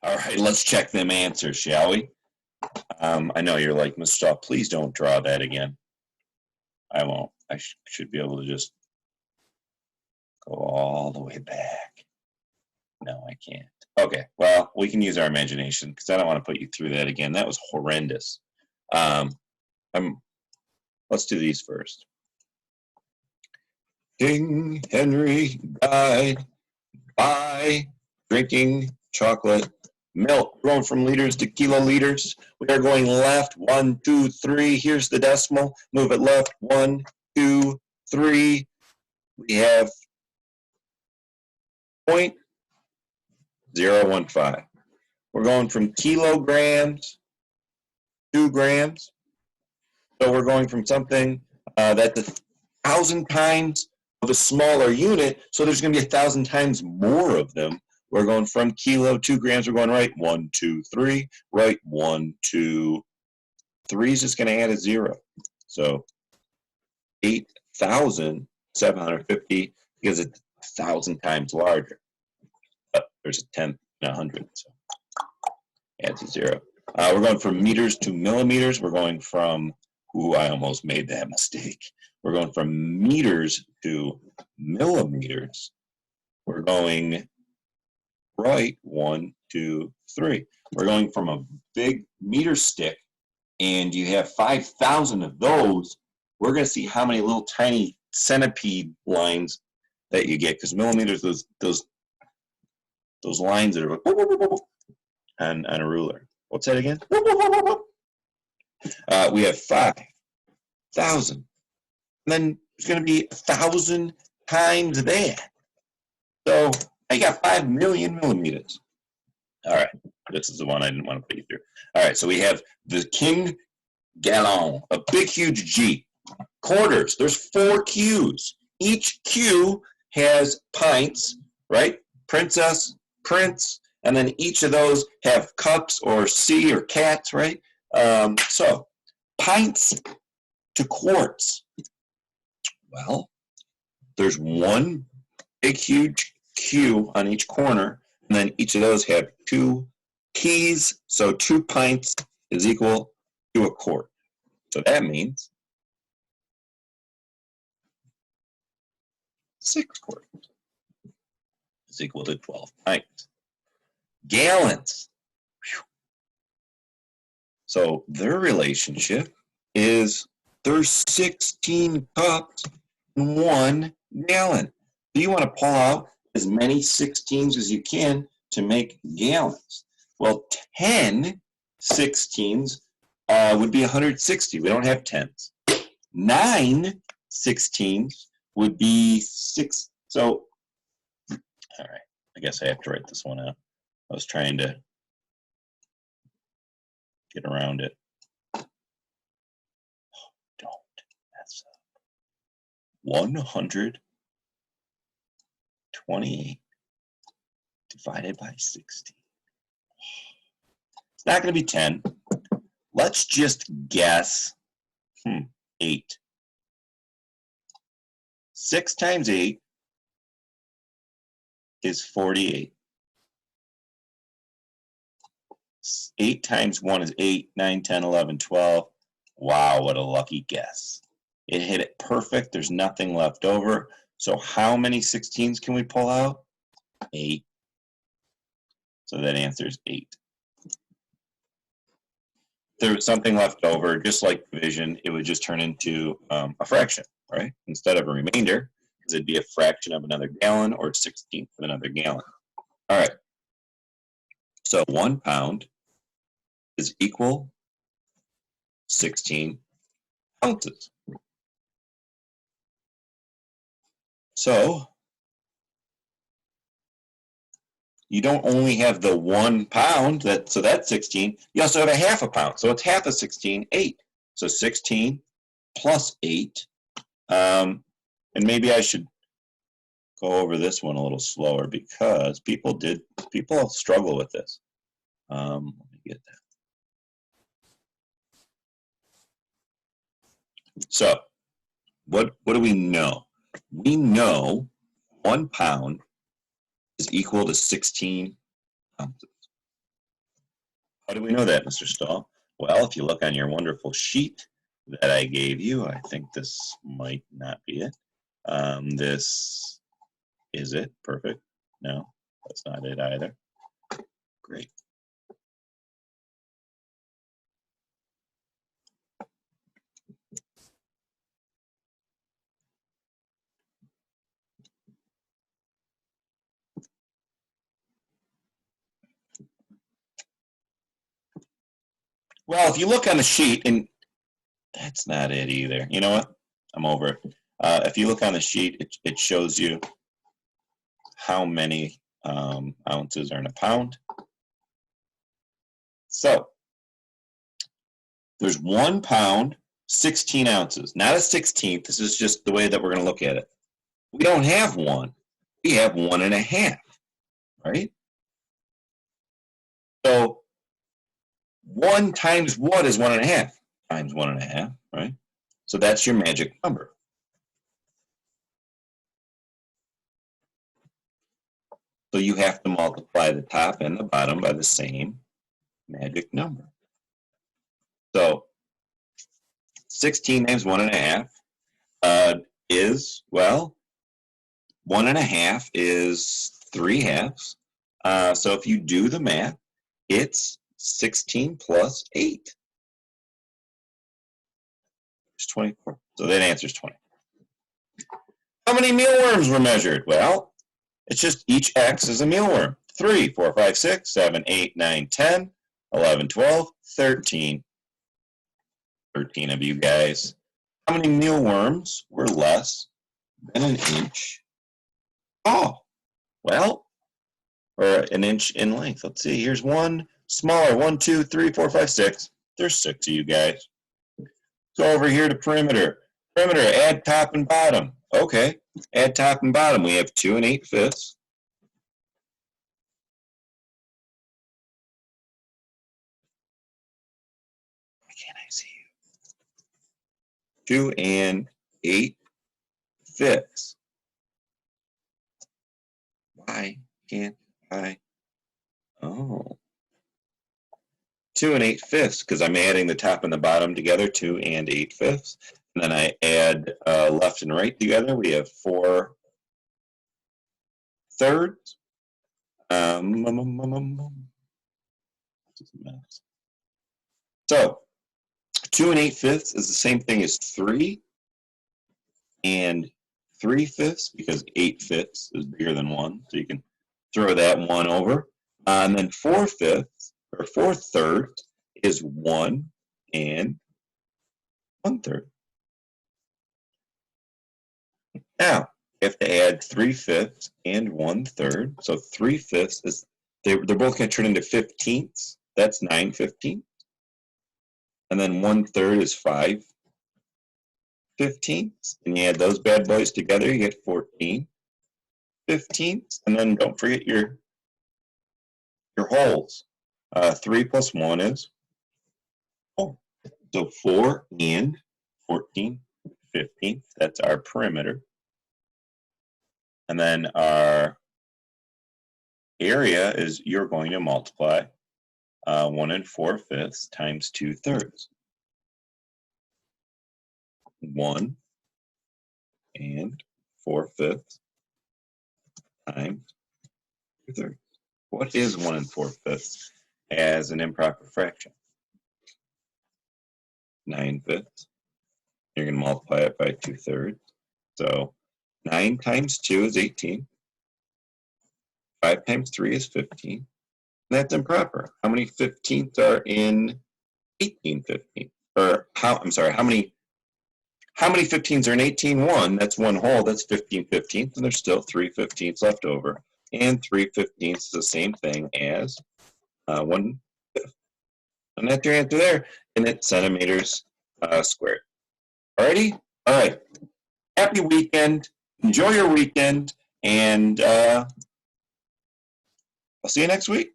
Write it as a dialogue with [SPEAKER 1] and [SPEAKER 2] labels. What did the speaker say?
[SPEAKER 1] All right, let's check them answers, shall we? I know you're like, Mr. Stahl, please don't draw that again. I won't. I should be able to just go all the way back. No, I can't. Okay, well, we can use our imagination because I don't want to put you through that again. That was horrendous. Let's do these first. King Henry died by drinking chocolate milk. Going from liters to kiloliters. We are going left. 1, 2, 3. Here's the decimal. Move it left. 1, 2, 3. We have 0.015. We're going from kilograms to grams. So we're going from something that's 1,000 times of a smaller unit, so there's going to be 1,000 times more of them. We're going from kilo to grams. We're going right. 1, 2, 3. Right. 1, 2, 3 is just going to add a 0. So 8,750 because it's 1,000 times larger. But there's a 10 and 100, so adds a 0. We're going from meters to millimeters. We're going from, I almost made that mistake. We're going from meters to millimeters. We're going right. 1, 2, 3. We're going from a big meter stick, and you have 5,000 of those. We're going to see how many little tiny centipede lines that you get, because millimeters, those lines that are on a ruler. What's that again? We have 5,000. And then there's going to be 1,000 times that. So I got 5 million millimeters. All right, this is the one I didn't want to put you through. All right, so we have the king gallon, a big, huge G. Quarters, there's 4 Qs. Each Q has pints, right? Princess, prince, and then each of those have cups or C or cats, right? So pints to quarts. Well, there's one big, huge Q on each corner, and then each of those have 2 keys, so 2 pints is equal to a quart. So that means 6 quarts is equal to 12 pints. Gallons. So their relationship is there's 16 cups in 1 gallon. So you want to pull out as many 16s as you can to make gallons. Well, 10 16s would be 160. We don't have 10s. 9 16s would be 6. So, all right, I guess I have to write this one out. I was trying to get around it. Oh, don't mess up. 128 divided by 16. It's not going to be 10. Let's just guess 8. 6 times 8 is 48. 8 times 1 is 8, 9, 10, 11, 12. Wow, what a lucky guess. It hit it perfect. There's nothing left over. So how many 16s can we pull out? 8. So that answer is 8. If there was something left over, just like division, it would just turn into a fraction, right? Instead of a remainder, because it'd be a fraction of another gallon or 16th of another gallon. All right. So 1 pound is equal 16 ounces. So you don't only have the 1 pound, so that's 16, you also have a half a pound. So it's half of 16, 8. So 16 plus 8. And maybe I should go over this one a little slower because people struggle with this. Let me get that. So what do we know? We know 1 pound is equal to 16 ounces. How do we know that, Mr. Stahl? Well, if you look on your wonderful sheet that I gave you, I think this might not be it. This is it. Perfect. No, that's not it either. Great. Well, if you look on the sheet, and that's not it either. You know what? I'm over it. If you look on the sheet, it shows you how many ounces are in a pound. So there's 1 pound, 16 ounces. Not a 16th. This is just the way that we're going to look at it. We don't have 1. We have 1.5, right? So 1 times what is 1.5? Times 1.5, right? So that's your magic number. So you have to multiply the top and the bottom by the same magic number. So 16 times 1.5 is, well, 1.5 is 3 halves. So if you do the math, it's 16 plus 8. It's 24. So that answer is 20. How many mealworms were measured? Well, it's just each X is a mealworm. 3, 4, 5, 6, 7, 8, 9, 10, 11, 12, 13. 13 of you guys. How many mealworms were less than an inch tall? Well, or an inch in length. Let's see. Here's one smaller. 1, 2, 3, 4, 5, 6. There's 6 of you guys. Go over here to perimeter. Perimeter, add top and bottom. Okay, add top and bottom. We have 2 8/5. Why can't I see you? 2 8/5. Why can't I? Oh. 2 8/5, because I'm adding the top and the bottom together, 2 8/5. And then I add left and right together. We have 4 thirds. So 2 8/5 is the same thing as 3 3/5, because 8/5 is bigger than 1. So you can throw that 1 over. And then 4/5 or 4/3 is 1 1/3. Now, you have to add 3/5 and 1/3. So 3/5 is, they're both going to turn into 15ths. That's 9/15. And then 1/3 is 5/15. And you add those bad boys together, you get 14/15. And then don't forget your wholes. 3 plus 1 is 4. So 4 and 14/15. That's our perimeter. And then our area is, you're going to multiply 1 4/5 times 2/3. 1 4/5 times 2/3. What is 1 4/5 as an improper fraction? 9/5. You're going to multiply it by 2/3. So 9 times 2 is 18. 5 times 3 is 15. That's improper. How many 15ths are in 18/15? Or I'm sorry, how many 15ths are in 18? 1, that's 1 whole, that's 15/15, and there's still 3/15 left over. And 3/15 is the same thing as 1/5. And that's your answer there, and it's centimeters squared. Alrighty? Alright. Happy weekend. Enjoy your weekend, and I'll see you next week.